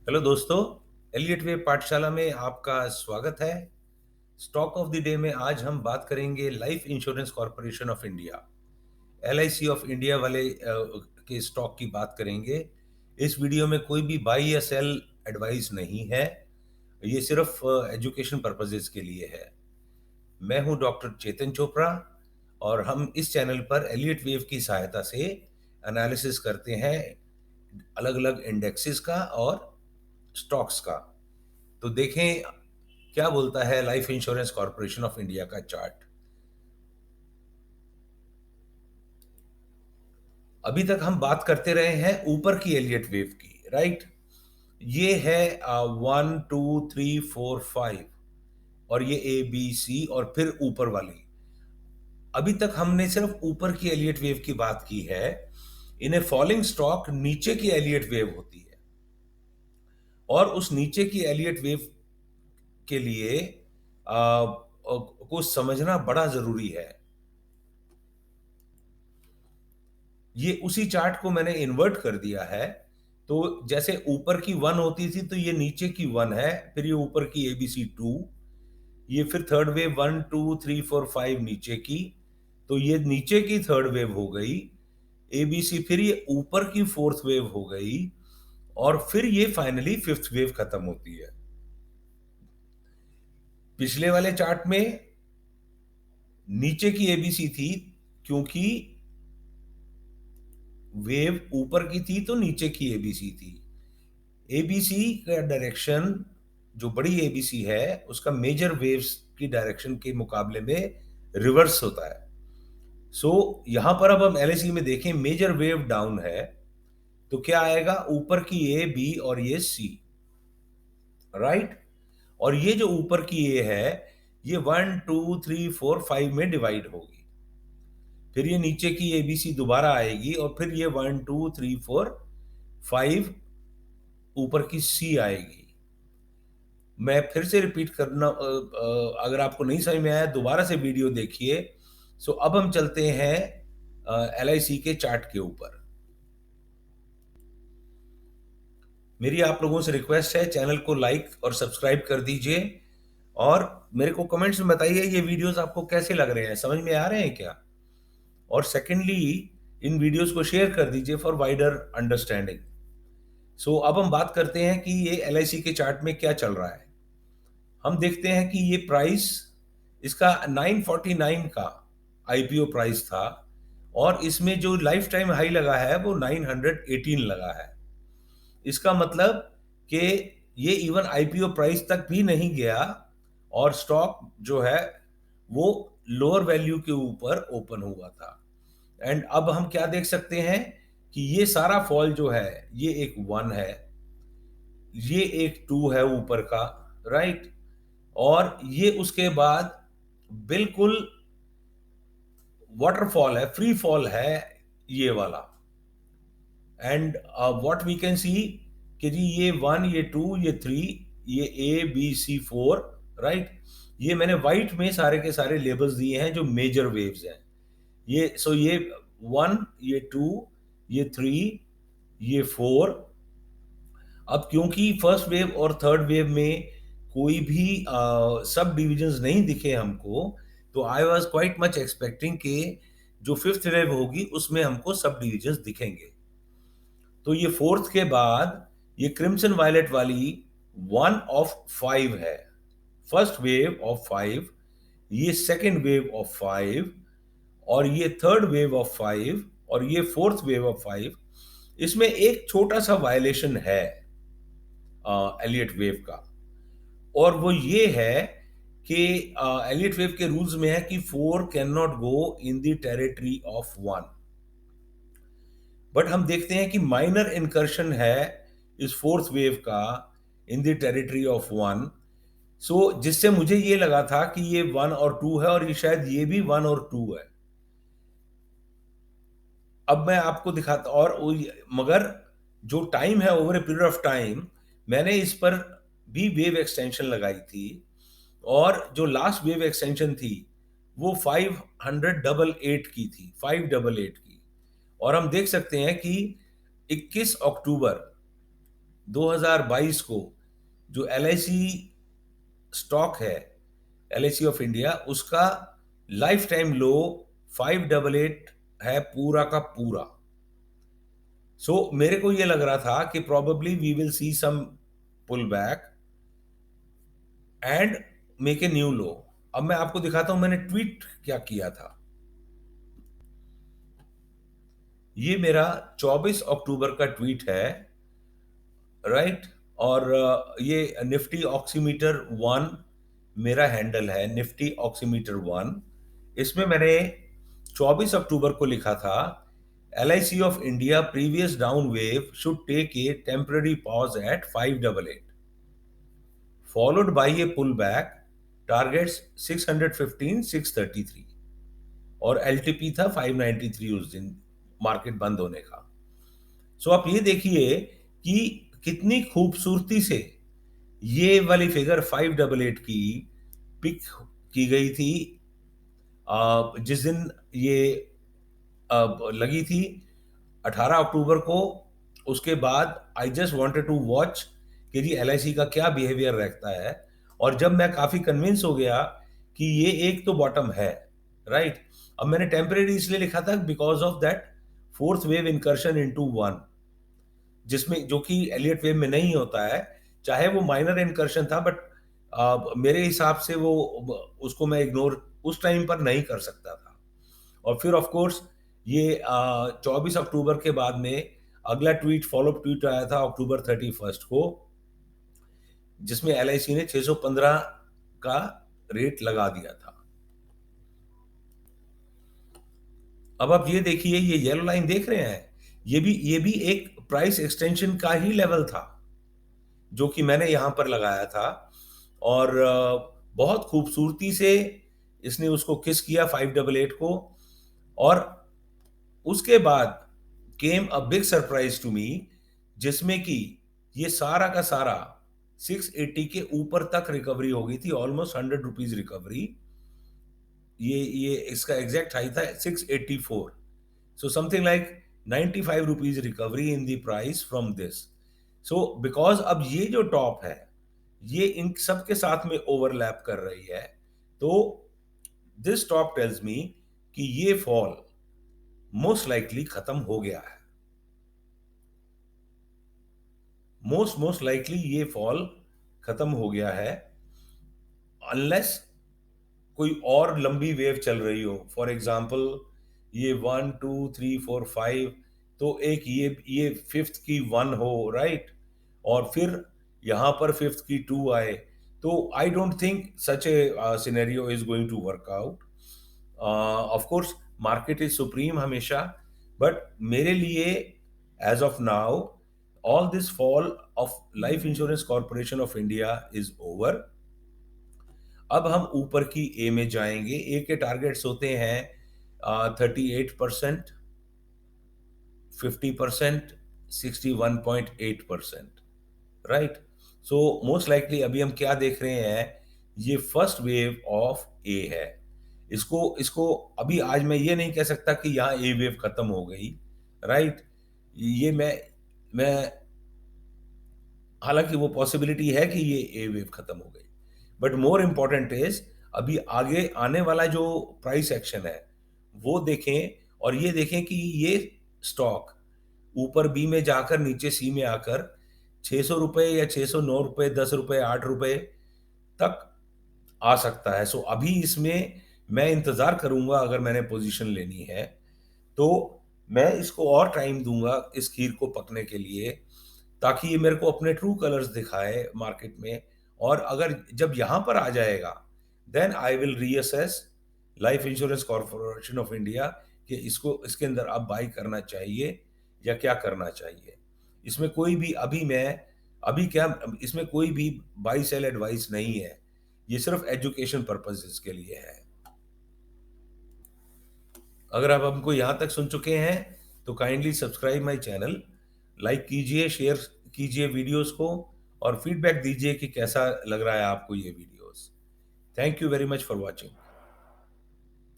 Hello दोस्तों, Elliott वे पाठशाला में आपका स्वागत है। स्टॉक ऑफ द डे में आज हम बात करेंगे life insurance corporation of India, LIC of India वाले के स्टॉक की बात करेंगे। इस वीडियो में कोई भी बाई या सेल एडवाइस नहीं है, ये सिर्फ एजुकेशन पर्पसेस के लिए है। मैं हूं डॉक्टर चेतन चोपड़ा और हम इस चैनल पर एलियट वेव की सहायता से एनालिसिस करते हैं अलग अलग इंडेक्सेस का और स्टॉक्स का। तो देखें क्या बोलता है life insurance corporation of India का चार्ट। अभी तक हम बात करते रहे हैं ऊपर की एलियट वेव की, राइट। ये है 1 2 3 4 5 और ये ए बी सी और फिर ऊपर वाली। अभी तक हमने सिर्फ ऊपर की एलियट वेव की बात की है। इन्हें फॉलिंग स्टॉक नीचे की एलियट वेव होती है और उस नीचे की एलियट वेव के लिए को समझना बड़ा जरूरी है। ये उसी चार्ट को मैंने इन्वर्ट कर दिया है। तो जैसे ऊपर की 1 होती थी तो ये नीचे की 1 है, फिर ये ऊपर की एबीसी 2, ये फिर थर्ड वेव 1 2 3 4 5 नीचे की, तो ये नीचे की थर्ड वेव हो गई एबीसी, फिर ये ऊपर की फोर्थ वेव हो गई और फिर ये फाइनली फिफ्थ वेव खत्म होती है। पिछले वाले चार्ट में नीचे की एबीसी थी क्योंकि वेव ऊपर की थी तो नीचे की एबीसी थी। एबीसी का डायरेक्शन, जो बड़ी एबीसी है उसका मेजर वेव्स की डायरेक्शन के मुकाबले में रिवर्स होता है। सो यहां पर अब हम एलएसी में देखें, मेजर वेव डाउन है तो क्या आएगा, ऊपर की ए बी और ये सी, राइट। और ये जो ऊपर की ए है ये 1 2 3 4 5 में डिवाइड होगी, फिर ये नीचे की एबीसी दोबारा आएगी और फिर ये 1 2 3 4 5 ऊपर की सी आएगी। मैं फिर से रिपीट करना, अगर आपको नहीं समझ में आया दोबारा से वीडियो देखिए। सो अब हम चलते हैं एलआईसी के चार्ट के ऊपर। मेरी आप लोगों से रिक्वेस्ट है, चैनल को लाइक और सब्सक्राइब कर दीजिए और मेरे को कमेंट्स में बताइए ये वीडियोस आपको कैसे लग रहे हैं, समझ में आ रहे हैं क्या। और सेकेंडली, इन वीडियोस को शेयर कर दीजिए फॉर वाइडर अंडरस्टैंडिंग। सो अब हम बात करते हैं कि ये एलआईसी के चार्ट में क्या चल रहा है। हम देखते हैं कि ये प्राइस इसका 949 का आईपीओ प्राइस था और इसमें जो लाइफ टाइम हाई लगा है वो 918 लगा है। इसका मतलब कि ये इवन आईपीओ प्राइस तक भी नहीं गया और स्टॉक जो है वो लोअर वैल्यू के ऊपर ओपन हुआ था। एंड अब हम क्या देख सकते हैं कि ये सारा फॉल जो है, ये एक 1 है, ये एक 2 है ऊपर का, राइट। और ये उसके बाद बिल्कुल वाटरफॉल है, फ्री फॉल है ये वाला। And what we can see कि जी ये 1, ये 2, ये 3, ये ए बी सी 4, राइट। ये मैंने व्हाइट में सारे के सारे लेबल्स दिए हैं जो मेजर वेव्स हैं। ये 1, ये 2, ये 3, ये 4। अब क्योंकि फर्स्ट वेव और थर्ड वेव में कोई भी सब डिविजन्स नहीं दिखे हमको, तो I was quite much expecting कि जो फिफ्थ वेव होगी उसमें हमको सब डिविजन्स दिखेंगे। तो ये फोर्थ के बाद ये क्रिम्सन वायलेट वाली 1 ऑफ 5 है, फर्स्ट वेव ऑफ 5, ये सेकेंड वेव ऑफ 5 और ये थर्ड वेव ऑफ 5 और ये फोर्थ वेव ऑफ 5। इसमें एक छोटा सा वायलेशन है एलियट वेव का, और वो ये है कि एलियट वेव के रूल्स में है कि 4 can not go in the territory of 1। But हम देखते हैं कि माइनर इनकर्शन है इस फोर्थ वेव का इन द टेरिटरी ऑफ 1। सो जिससे मुझे ये लगा था कि ये 1 और 2 है और ये शायद ये भी 1 और 2 है। अब मैं आपको दिखाता, और मगर जो टाइम है over a period of time, मैंने इस पर भी वेव एक्सटेंशन लगाई थी और जो लास्ट वेव एक्सटेंशन थी वो 588 की थी, 588 की। और हम देख सकते हैं कि 21 अक्टूबर 2022 को जो LIC स्टॉक है, LIC ऑफ इंडिया, उसका लाइफ टाइम लो 588 है पूरा का पूरा। सो मेरे को ये लग रहा था कि probably we will see some pull back and make a new low. अब मैं आपको दिखाता हूं मैंने ट्वीट क्या किया था। ये मेरा 24 अक्टूबर का ट्वीट है, राइट। और ये निफ्टी ऑक्सीमीटर 1 मेरा हैंडल है, निफ्टी ऑक्सीमीटर 1। इसमें मैंने 24 अक्टूबर को लिखा था, LIC of India previous down wave should take a temporary pause at 588 followed by a pull back, targets 615 633 और LTP था 593 उस दिन मार्केट बंद होने का। सो आप ये देखिए कि कितनी खूबसूरती से ये वाली फिगर 588 की पिक की गई थी जिस दिन ये लगी थी 18 अक्टूबर को। उसके बाद I just wanted to watch कि जी LIC का क्या बिहेवियर रहता है। और जब मैं काफी कन्विंस हो गया कि ये एक तो बॉटम है, राइट। अब मैंने टेम्परेरी इसलिए लिखा था because of that fourth wave incursion into one, जिसमें जो कि एलियट वेव में नहीं होता है। चाहे वो माइनर इनकर्शन था, बट मेरे हिसाब से वो उसको मैं इग्नोर उस टाइम पर नहीं कर सकता था। और फिर ऑफ कोर्स ये 24 अक्टूबर के बाद में अगला ट्वीट, फॉलोअप ट्वीट आया था अक्टूबर 31 को, जिसमें LIC ने 615 का रेट लगा दिया था। अब आप ये देखिए, ये येलो लाइन देख रहे हैं, ये भी एक प्राइस एक्सटेंशन का ही लेवल था जो कि मैंने यहां पर लगाया था। और बहुत खूबसूरती से इसने उसको किस किया 588 को। और उसके बाद came a big surprise to me, जिसमें कि ये सारा का सारा 680 के ऊपर तक रिकवरी हो गई थी, ऑलमोस्ट 100 रुपीज रिकवरी। ये इसका एग्जैक्ट हाई था 684। So something like 95 rupees recovery in the price from this. So because अब ये जो टॉप है ये इन सब के साथ में ओवरलैप कर रही है, तो दिस टॉप टेल्स मी कि ये फॉल मोस्ट लाइकली खत्म हो गया है। मोस्ट लाइकली ये फॉल खत्म हो गया है, अनलेस कोई और लंबी वेव चल रही हो। फॉर एग्जाम्पल ये 1 2 3 4 5, तो एक ये फिफ्थ की 1 हो, राइट। और फिर यहां पर फिफ्थ की 2 आए, तो I don't think such a scenario is going to work out. Of course market is supreme हमेशा, बट मेरे लिए as of now all this fall of life insurance corporation of India is over. अब हम ऊपर की ए में जाएंगे। ए के टारगेट्स होते हैं 38%, 50%, 61.8%, राइट। सो मोस्ट लाइकली अभी हम क्या देख रहे हैं, ये फर्स्ट वेव ऑफ ए है। इसको इसको अभी आज मैं ये नहीं कह सकता कि यहाँ ए वेव खत्म हो गई, राइट। ये मैं हालांकि वो पॉसिबिलिटी है कि ये ए वेव खत्म हो गई, बट मोर इंपॉर्टेंट इज अभी आगे आने वाला जो प्राइस एक्शन है वो देखें। और ये देखें कि ये स्टॉक ऊपर बी में जाकर नीचे सी में आकर 600 रुपए या 609 रुपए, 10 रुपए, 8 रुपए तक आ सकता है। सो अभी इसमें मैं इंतजार करूंगा, अगर मैंने पोजीशन लेनी है तो मैं इसको और टाइम दूंगा इस खीर को पकने के लिए, ताकि ये मेरे को अपने ट्रू कलर्स दिखाए मार्केट में। और अगर जब यहां पर आ जाएगा then I will reassess life insurance corporation of India कि इसको इसके अंदर अब बाई करना चाहिए या क्या करना चाहिए। इसमें कोई भी अभी क्या इसमें कोई भी बाई सेल एडवाइस नहीं है, ये सिर्फ एजुकेशन पर्पसेस के लिए है। अगर आप हमको यहाँ तक सुन चुके हैं तो kindly subscribe my channel, like कीजिए, शेयर कीजिए वीडियोस को, और फीडबैक दीजिए कि कैसा लग रहा है आपको ये videos. Thank you very much for watching.